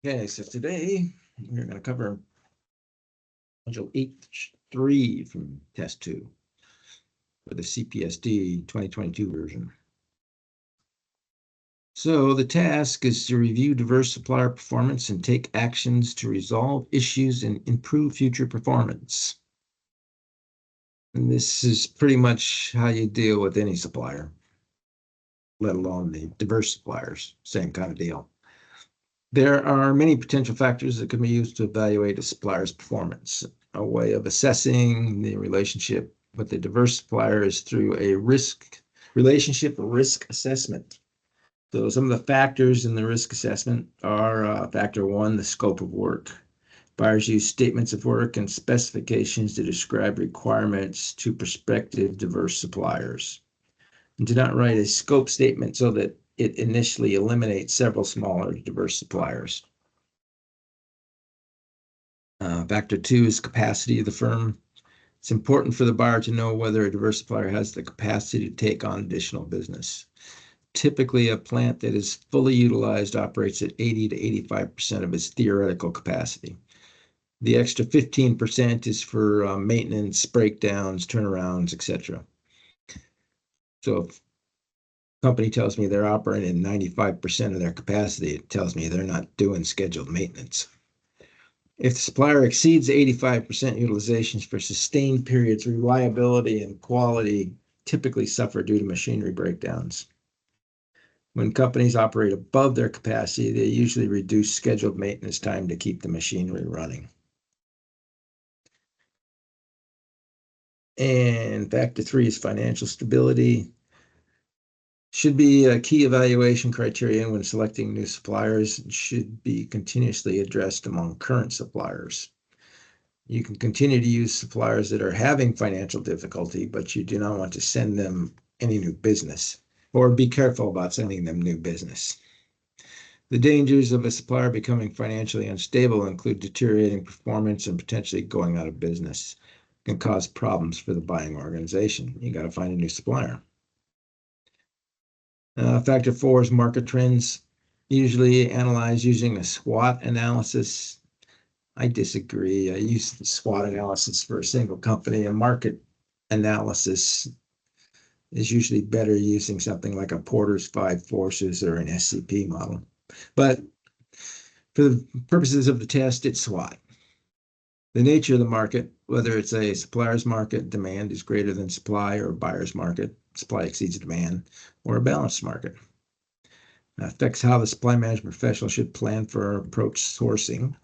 Okay, so today we're going to cover module 8.3 from test 2 for the CPSD 2022 version. So the task is to review diverse supplier performance and take actions to resolve issues and improve future performance. And this is pretty much how you deal with any supplier, let alone the diverse suppliers, same kind of deal. There are many potential factors that can be used to evaluate a supplier's performance. A way of assessing the relationship with a diverse supplier is through a relationship risk assessment. So some of the factors in the risk assessment are factor one, the scope of work. Buyers use statements of work and specifications to describe requirements to prospective diverse suppliers. And do not write a scope statement so that it initially eliminates several smaller diverse suppliers. Factor two is capacity of the firm. It's important for the buyer to know whether a diverse supplier has the capacity to take on additional business. Typically, a plant that is fully utilized operates at 80 to 85% of its theoretical capacity. The extra 15% is for maintenance, breakdowns, turnarounds, etc. So if a company tells me they're operating at 95% of their capacity, it tells me they're not doing scheduled maintenance. If the supplier exceeds 85% utilizations for sustained periods, reliability and quality typically suffer due to machinery breakdowns. When companies operate above their capacity, they usually reduce scheduled maintenance time to keep the machinery running. And factor three is financial stability. Should be a key evaluation criterion when selecting new suppliers and should be continuously addressed among current suppliers. You can continue to use suppliers that are having financial difficulty, but you do not want to send them any new business, or be careful about sending them new business. The dangers of a supplier becoming financially unstable include deteriorating performance and potentially going out of business. It can cause problems for the buying organization. You got to find a new supplier. Factor four is market trends, usually analyzed using a SWOT analysis. I disagree. I use the SWOT analysis for a single company. A market analysis is usually better using something like a Porter's Five Forces or an SCP model. But for the purposes of the test, it's SWOT. The nature of the market, whether it's a supplier's market, demand is greater than supply, or a buyer's market, supply exceeds demand, or a balanced market. Affects how the supply management professional should plan for approach sourcing.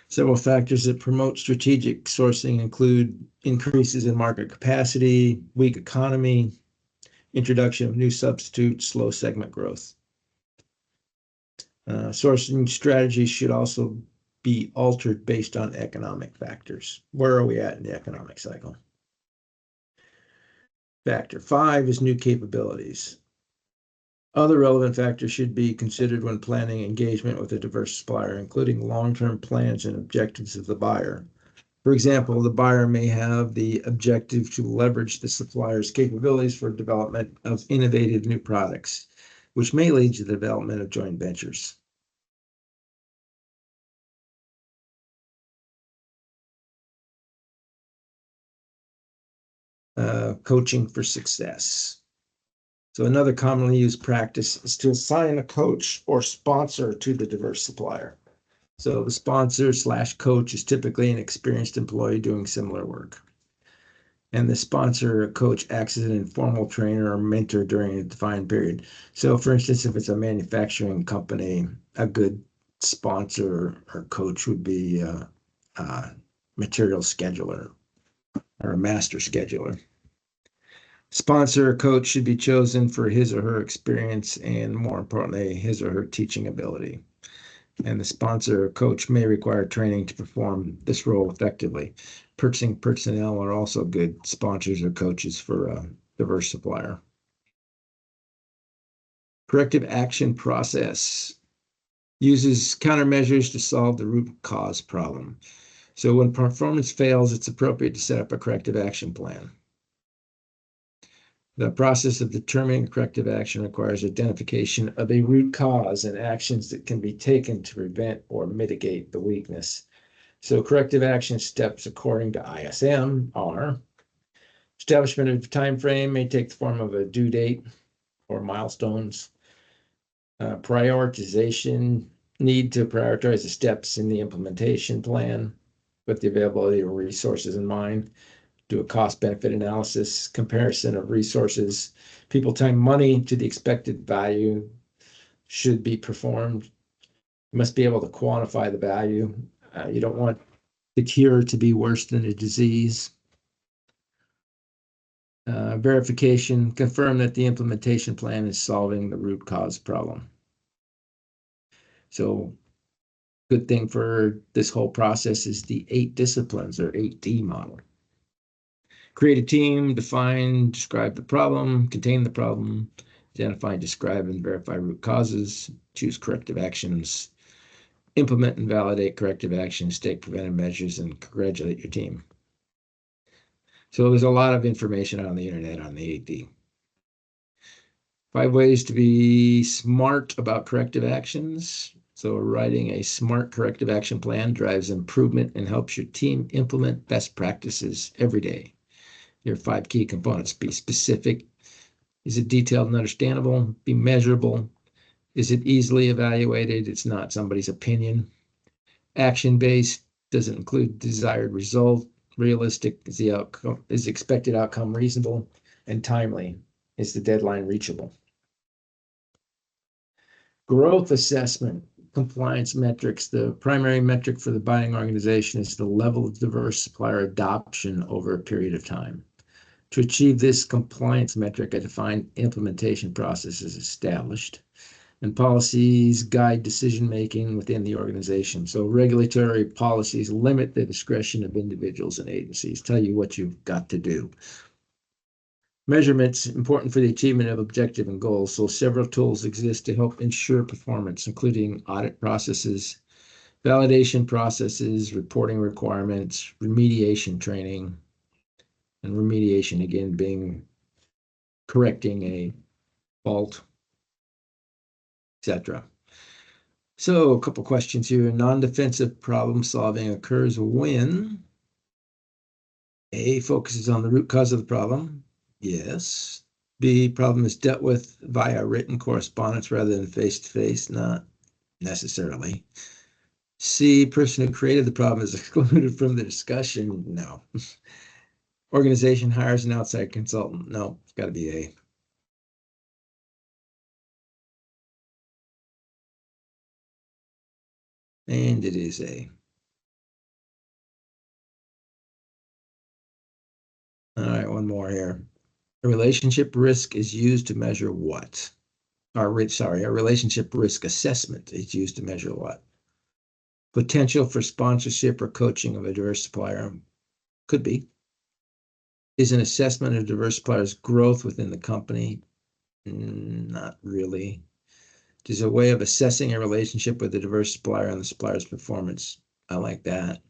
Several factors that promote strategic sourcing include increases in market capacity, weak economy, introduction of new substitutes, slow segment growth. Sourcing strategies should also be altered based on economic factors. Where are we at in the economic cycle? Factor five is new capabilities. Other relevant factors should be considered when planning engagement with a diverse supplier, including long-term plans and objectives of the buyer. For example, the buyer may have the objective to leverage the supplier's capabilities for development of innovative new products, which may lead to the development of joint ventures. Coaching for success. So another commonly used practice is to assign a coach or sponsor to the diverse supplier. So the sponsor / coach is typically an experienced employee doing similar work. And the sponsor or coach acts as an informal trainer or mentor during a defined period. So for instance, if it's a manufacturing company, a good sponsor or coach would be a material scheduler or a master scheduler. Sponsor or coach should be chosen for his or her experience and, more importantly, his or her teaching ability. And the sponsor or coach may require training to perform this role effectively. Purchasing personnel are also good sponsors or coaches for a diverse supplier. Corrective action process uses countermeasures to solve the root cause problem. So when performance fails, it's appropriate to set up a corrective action plan. The process of determining corrective action requires identification of a root cause and actions that can be taken to prevent or mitigate the weakness. So corrective action steps according to ISM are establishment of time frame may take the form of a due date or milestones. Prioritization, need to prioritize the steps in the implementation plan with the availability of resources in mind. Do a cost benefit analysis, comparison of resources, people, time, money to the expected value should be performed. You must be able to quantify the value. You don't want the cure to be worse than the disease. Verification, confirm that the implementation plan is solving the root cause problem. So good thing for this whole process is the 8 disciplines or 8D model. Create a team, define, describe the problem, contain the problem, identify, describe, and verify root causes, choose corrective actions, implement and validate corrective actions, take preventive measures, and congratulate your team. So there's a lot of information on the internet on the 8D. 5 ways to be smart about corrective actions. So writing a smart corrective action plan drives improvement and helps your team implement best practices every day. Your 5 key components: be specific. Is it detailed and understandable? Be measurable. Is it easily evaluated? It's not somebody's opinion. Action-based. Does it include desired result? Realistic. Is the outcome, is expected outcome reasonable? And timely. Is the deadline reachable? Growth assessment, compliance metrics. The primary metric for the buying organization is the level of diverse supplier adoption over a period of time. To achieve this compliance metric, a defined implementation process is established, and policies guide decision-making within the organization. So regulatory policies limit the discretion of individuals and agencies, tell you what you've got to do. Measurements, important for the achievement of objective and goals. So several tools exist to help ensure performance, including audit processes, validation processes, reporting requirements, remediation training, and remediation again being correcting a fault, etc. So a couple questions here. Non-defensive problem solving occurs when A, focuses on the root cause of the problem. Yes. B, problem is dealt with via written correspondence rather than face-to-face. Not necessarily. C, person who created the problem is excluded from the discussion. No. Organization hires an outside consultant. No, it's got to be A. And it is A. All right, one more here. A relationship risk is used to measure what? A relationship risk assessment is used to measure what? Potential for sponsorship or coaching of a diverse supplier. Could be. Is an assessment of diverse suppliers' growth within the company? Not really. It is a way of assessing a relationship with a diverse supplier and the supplier's performance. I like that.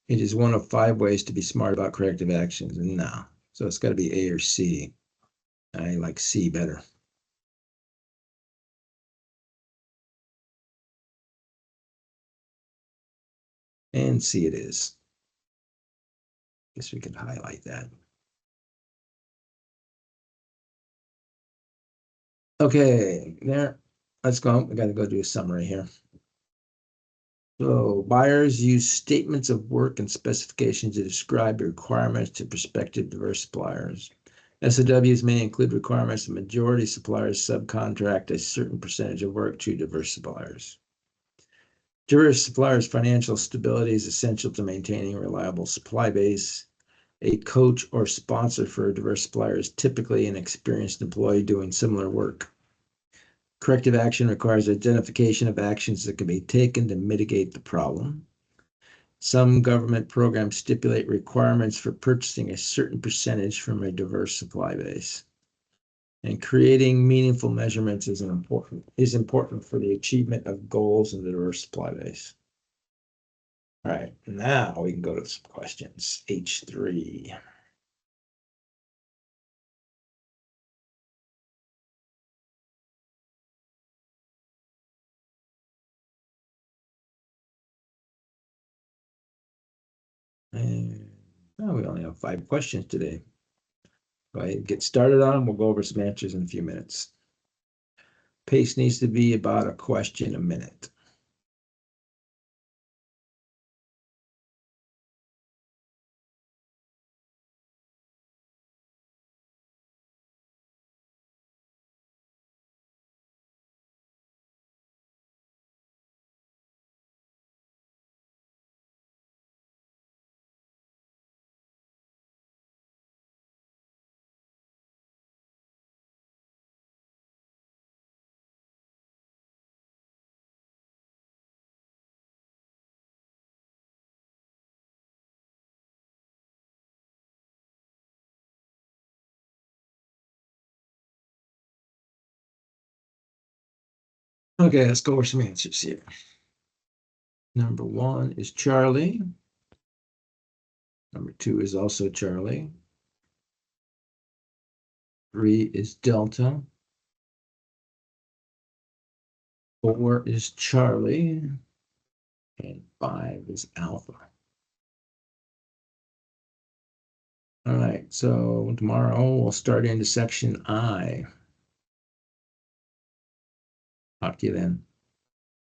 It is one of 5 ways to be smart about corrective actions. No. So it's got to be A or C. I like C better. And C it is. Guess we could highlight that. Okay, there. Let's go. We got to go do a summary here. So buyers use statements of work and specifications to describe the requirements to prospective diverse suppliers. SOWs may include requirements that majority suppliers subcontract a certain percentage of work to diverse suppliers. Diverse suppliers' financial stability is essential to maintaining a reliable supply base. A coach or sponsor for a diverse supplier is typically an experienced employee doing similar work. Corrective action requires identification of actions that can be taken to mitigate the problem. Some government programs stipulate requirements for purchasing a certain percentage from a diverse supply base. And creating meaningful measurements is important for the achievement of goals in the diverse supply base. All right, now we can go to some questions. H3. And we only have 5 questions today. Go ahead and get started on them. We'll go over some answers in a few minutes. Pace needs to be about a question a minute. Okay, let's go over some answers here. Number 1 is Charlie. Number 2 is also Charlie. 3 is Delta. 4 is Charlie. And 5 is Alpha. All right, so tomorrow we'll start into section I. Talk to you then.